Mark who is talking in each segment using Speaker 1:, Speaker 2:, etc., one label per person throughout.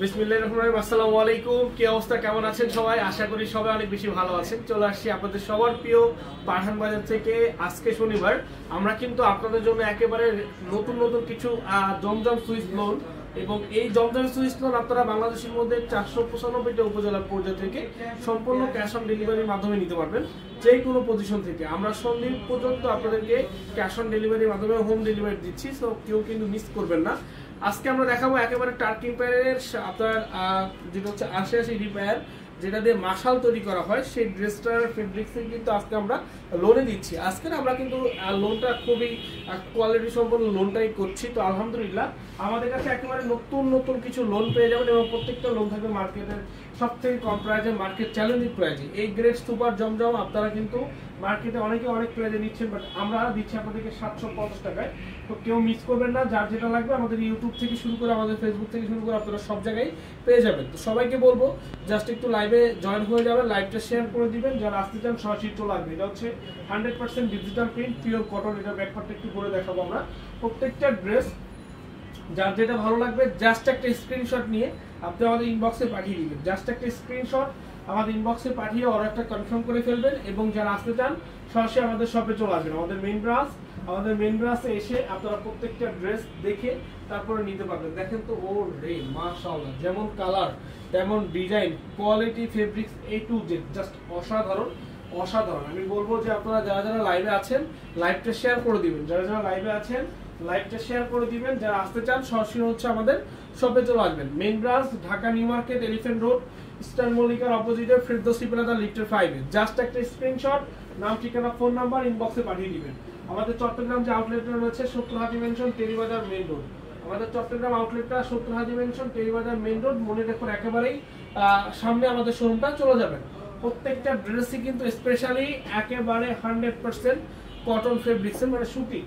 Speaker 1: বিসমিল্লাহির রহমানির রহিম। আসসালামু আলাইকুম। কি অবস্থা, কেমন আছেন সবাই? আশা করি সবাই অনেক বেশি ভালো আছেন। চলে আসছি আপনাদের সবার প্রিয় পাঠান বাজার থেকে। আজকে শনিবার, আমরা কিন্তু আপনাদের জন্য একেবারে নতুন নতুন কিছু জমজম সুইচ লোন এবং এই জমজম সুইচ লোন আপনারা বাংলাদেশের মধ্যে 495টা উপজেলা পর্যায় থেকে সম্পূর্ণ ক্যাশ অন ডেলিভারির মাধ্যমে নিতে পারবেন। যে কোনো পজিশন থেকে আমরা সন্ধ্যা পর্যন্ত আপনাদেরকে ক্যাশ অন ডেলিভারির মাধ্যমে হোম ডেলিভারি দিচ্ছি, তো কেউ কিন্তু মিস করবেন না। আজকে আমরা দেখাবো একেবারে টার্কিং প্যারের আপনার যেটা হচ্ছে 80 রিপেয়ার, যেটা দিয়ে মাশাল তৈরি করা হয়, সেই ড্রেসটার ফেব্রিক্সে কিন্তু আজকে আমরা লোনে দিচ্ছি। আজকে আমরা কিন্তু লোনটা খুবই কোয়ালিটি সম্পন্ন লোনটাই করছি। তো আলহামদুলিল্লাহ আমাদের কাছে একেবারে নতুন নতুন কিছু লোন পেয়ে যাবেন এবং প্রত্যেকটা লোন থাকবে মার্কেটের সব থেকে কম প্রাইজে, মার্কেট চ্যালেঞ্জিং প্রাইজে। এই গ্রেড সুপার জমজম আপনারা কিন্তু মার্কেটে অনেকে অনেক প্রাইজে নিচ্ছেন, বাট আমরা দিচ্ছি আপনাদেরকে 750 টাকায়। তো কেউ মিস করবেন না, যার যেটা লাগবে আমাদের ইউটিউব থেকে শুরু করে আমাদের ফেসবুক থেকে শুরু করে আপনারা সব জায়গায় পেয়ে যাবেন। তো সবাইকে বলবো জাস্ট একটু লাইভে জয়েন হয়ে যাবেন, লাইভটা শেয়ার করে দিবেন। যারা আসতে চান সরাসরি চলে আসবে। এটা হচ্ছে 100% ডিজিটাল প্রিন্ট, পিওর কটন। এটা ব্যাকপার্টটা একটু করে দেখাবো আমরা। প্রত্যেকটা ড্রেস যার যেটা ভালো লাগবে জাস্ট একটা স্ক্রিনশট নিয়ে আপনি আমাদের ইনবক্সে পাঠিয়ে দিবেন। জাস্ট একটা স্ক্রিনশট আমাদের ইনবক্সে পাঠিয়ে অর্ডারটা কনফার্ম করে ফেলবেন এবং যারা আসতে চান সরাসরি আমাদের শপে চলে আসবেন। আমাদের মেইন ব্রাঞ্চে এসে আপনারা প্রত্যেকটা ড্রেস দেখে তারপরে নিতে পারবেন। দেখেন তো, ও রে মাশাআল্লাহ, যেমন কালার তেমন design, quality, fabrics A to Z just অসাধারণ অসাধারণ। আমি বলবো যে আপনারা যারা যারা লাইভে আছেন লাইভটা শেয়ার করে দিবেন। যারা যারা লাইভে আছেন লাইভটা শেয়ার করে দিবেন। যারা আসতে চান সরাসরি হচ্ছে আমাদের শপে চলে আসবেন। Main branch Dhaka New Market, Elephant Road, Eastern মল্লিকার অপোজিটে, ফেরদৌসী প্লাজা, লিফটের 5 এ। জাস্ট একটা স্ক্রিনশট, নাম, ঠিকানা, ফোন নাম্বার ইনবক্সে পাঠিয়ে দিবেন। আমাদের চট্টগ্রাম যে আউটলেটটা রয়েছে Sattarhaji Mansion, Terribazar Main Road. আমাদের চট্টগ্রাম আউটলেটটা Sattarhaji Mansion, Terribazar Main Road. মনে রাখুন একেবারেই সামনে আমাদের শোরুমটা চলে যাবেন। প্রত্যেকটা ড্রেসই কিন্তু স্পেশালি একেবারে 100% কটন ফেব্রিক্সের, মানে সুতি।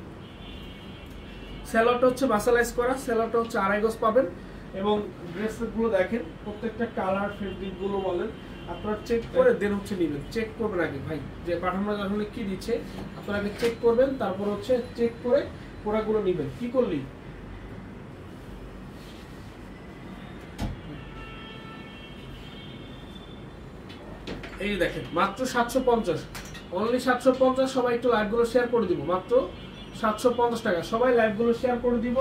Speaker 1: সেলারটা হচ্ছে মাসালাইজ করা, সেলারটা হচ্ছে 2.5 গজ পাবেন এবং ড্রেসগুলো দেখেন প্রত্যেকটা কালার, ফেব্রিক গুলো বলেন আপনারা চেক করে দেন হচ্ছে নেবেন। চেক করবেন আগে ভাই, যে পাঠানো আসলে কি দিচ্ছে আপনারা আগে চেক করবেন, তারপর হচ্ছে চেক করে প্রোডাক্টগুলো নেবেন। কি করলি এই দেখেন মাত্র 750, অনলি 750। সবাই একটু লাইভগুলো শেয়ার করে দিব, মাত্র 750 টাকা। সবাই লাইভগুলো শেয়ার করে দিব।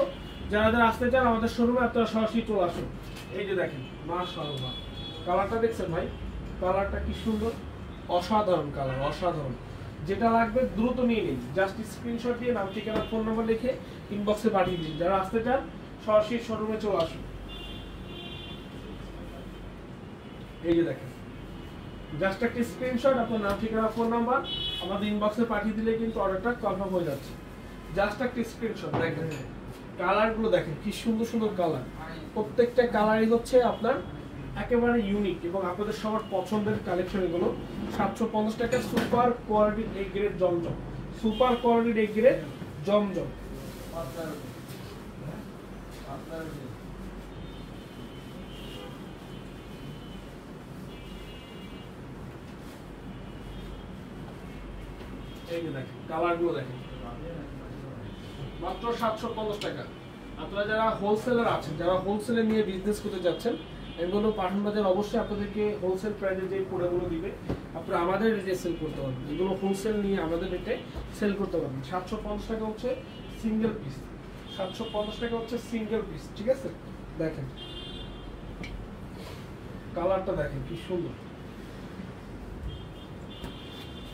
Speaker 1: যারা যারা আসতে চান আমাদের শোরুমে আপনারা সরাসরি চলে আসুন। এই যে দেখেন মাশাআল্লাহ, কালারটা দেখছেন ভাই, কালারটা কি সুন্দর, অসাধারণ কালার, অসাধারণ। যেটা লাগবে দ্রুত নিয়ে নিন, জাস্ট স্ক্রিনশট দিয়ে নাম, ঠিকানা, ফোন নাম্বার লিখে ইনবক্সে পাঠিয়ে দিন। যারা আসতে চান সরাসরি শোরুমে চলে আসুন। এই যে দেখেন জাস্ট একটা স্ক্রিনশট, আপনার নাম, ঠিকানা, ফোন নাম্বার আমাদের ইনবক্সে পাঠিয়ে দিলে কিন্তু অর্ডারটা কনফার্ম হয়ে যাচ্ছে। জাস্ট একটা স্ক্রিনশট। দেখেন কালারগুলো, দেখেন কি সুন্দর সুন্দর কালার। প্রত্যেকটা কালারই হচ্ছে আপনার একেবারে ইউনিক এবং আপনাদের সবার পছন্দের কালেকশন। এগুলো 750 টাকা। সুপার কোয়ালিটির A গ্রেড জমজম, সুপার কোয়ালিটির A গ্রেড জমজম। এই যে দেখেন কালারগুলো, দেখেন মাত্র 750 টাকা। আপনারা যারা হোলসেলার আছেন, যারা হোলসেলে নিয়ে বিজনেস করতে যাচ্ছেন, এগুলো পাঠান বাজার অবশ্যই আপনাদেরকে হোলসেল প্রাইসে যে প্রোডাক্টগুলো দিবে আপনারা আমাদের রেটে সেল করতে পারবেন। এগুলো হোলসেল নিয়ে আমাদের রেটে সেল করতে পারবেন। 750 টাকা হচ্ছে সিঙ্গেল পিস, 750 টাকা হচ্ছে সিঙ্গেল পিস, ঠিক আছে? দেখেন কালারটা, দেখেন কি সুন্দর।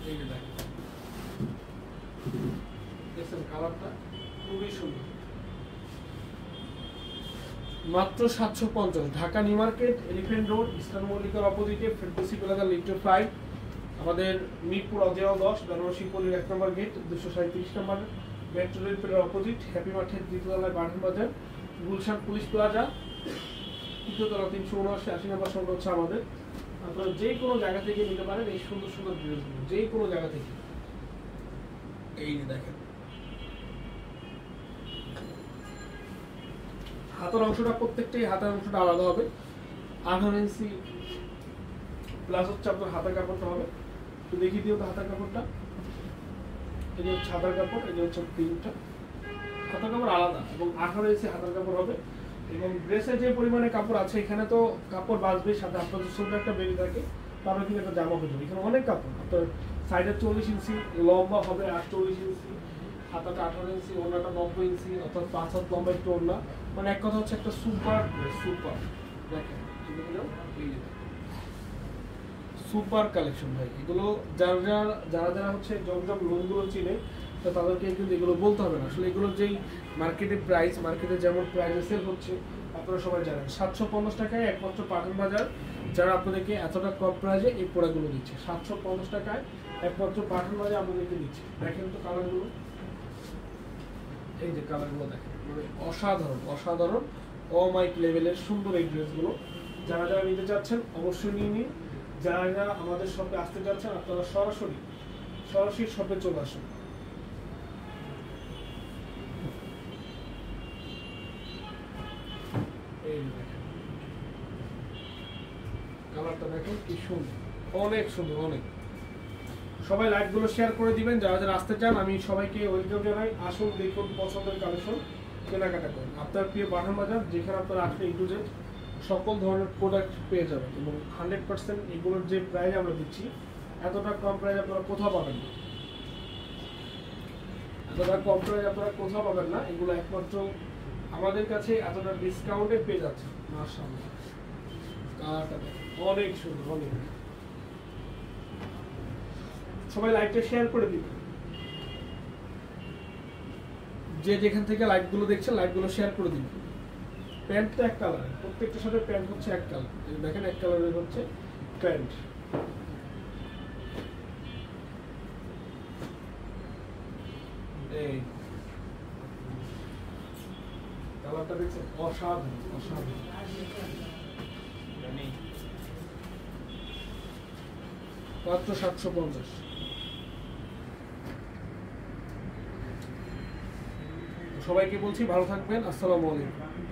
Speaker 1: এই যে দেখেন দেখছেন কালারটা খুবই সুন্দর। মাত্র 750, Dhaka New Market, Elephant Road, Eastern মল্লিকার অপোজিটে, ফেরদৌসী প্লাজা, লিফটের 5। আমাদের মিরপুর অজেয় 10, বেনারসি পল্লীর 1 number gate, 237 number metro rail পেলের অপোজিট, হ্যাপি মার্কেট, দ্বিতীয়তলায় পাঠান বাজার, গুলশান পুলিশ প্লাজা, তৃতীয়তলা 379 80 নম্বর শপ হচ্ছে আমাদের। আপনারা যে কোনো জায়গা থেকে নিতে পারেন এই সুন্দর সুন্দর ড্রেসগুলো, যে কোনো জায়গা থেকে। এই যে দেখেন হাতের অংশটা, প্রত্যেকটাই হাতের অংশটা আলাদা হবে। 18 ইঞ্চি প্লাস হচ্ছে আপনার হাতের কাপড়টা হবে। তো দেখিয়ে দিও তো হাতের কাপড়টা। এই যে হচ্ছে হাতের কাপড়, এই যে হচ্ছে প্রিন্টটা। হাতের কাপড় আলাদা এবং 18 ইঞ্চি হাতের কাপড় হবে। এবং ড্রেসের যে পরিমাণে কাপড় আছে এখানে তো কাপড় বাঁচবে, সাথে আপনাদের ছোট একটা বেবি থাকে তারপরে কিন্তু একটা জামা হয়ে যাবে। এখানে অনেক কাপড়, আপনার সাইডে 40 ইঞ্চি, লম্বা হবে 48 ইঞ্চি, হাতাটা 18 ইঞ্চি, ওড়নাটা 90 ইঞ্চি, অর্থাৎ 5 হাত লম্বা একটু ওড়না। মানে এক কথা হচ্ছে একটা সুপার ড্রেস, সুপার। দেখেন সুপার কালেকশন ভাই। এগুলো যারা যারা যারা হচ্ছে জমজম লোনগুলো চিনে তো তাদেরকে কিন্তু এগুলো বলতে হবে না। আসলে এগুলোর যেই মার্কেটে প্রাইস, মার্কেটে যেমন প্রাইসে সেল হচ্ছে আপনারা সবাই জানেন। 750 টাকায় একমাত্র পাঠান বাজার যারা আপনাদেরকে এতটা কম প্রাইসে এই প্রোডাক্টগুলো দিচ্ছে। 750 টাকায় একমাত্র পাঠান বাজার আপনাদেরকে দিচ্ছে। দেখেন তো কালারগুলো, এই যে কালারগুলো দেখেন, মানে অসাধারণ অসাধারণ অমাইক লেভেলের সুন্দর এই ড্রেসগুলো। যারা যারা নিতে চাচ্ছেন অবশ্যই নিয়ে নিন। যারা যারা আমাদের শপে আসতে যাচ্ছেন আপনারা সরাসরি শপে চলে আসুন। এই দেখেন কালারটা দেখেন কি সুন্দর, অনেক সুন্দর অনেক। সবাই লাইকগুলো শেয়ার করে দিবেন। যারা যারা আসতে চান আমি সবাইকে ওয়েলকাম জানাই। আসুন, দেখুন, পছন্দের কালেকশন কেনাকাটা করেন। আপনার প্রিয় পাঠান বাজার, যেখানে আপনারা আসলে A to Z সকল ধরনের প্রোডাক্ট পেয়ে যাবেন এবং 100% এগুলোর যে প্রাইস আমরা দিচ্ছি এতটা কম প্রাইস আপনারা কোথাও পাবেন না। এতটা কম প্রাইস আপনারা কোথাও পাবেন না। এগুলো একমাত্র আমাদের কাছে এতটা ডিসকাউন্টে পেয়ে যাচ্ছে। মাশাআল্লাহ, কালারটা অনেক সুন্দর অনেক। সবাই লাইকটা শেয়ার করে দিবেন। যে যেখান থেকে লাইকগুলো দেখছেন লাইকগুলো শেয়ার করে দিবেন। প্যান্টটা এক কালার, প্রত্যেকটার সাথে প্যান্ট হচ্ছে এক কালার। দেখেন এক কালারের হচ্ছে প্যান্ট। এই কালারটা দেখছেন, অসাধারণ অসাধারণ। মাত্র 750। সবাইকে বলছি ভালো থাকবেন। আসসালামু আলাইকুম।